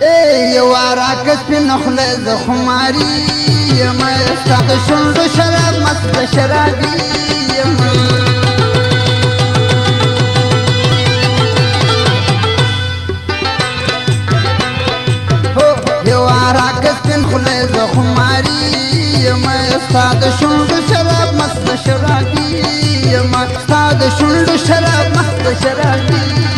یوارا کس پی نخله ز خماری یما استاد شنڈو شراب مست شرابی یما یوارا کس پی نخله ز خماری یما استاد شنڈو شراب مست شرابی یما استاد شنڈو شراب مست شرابی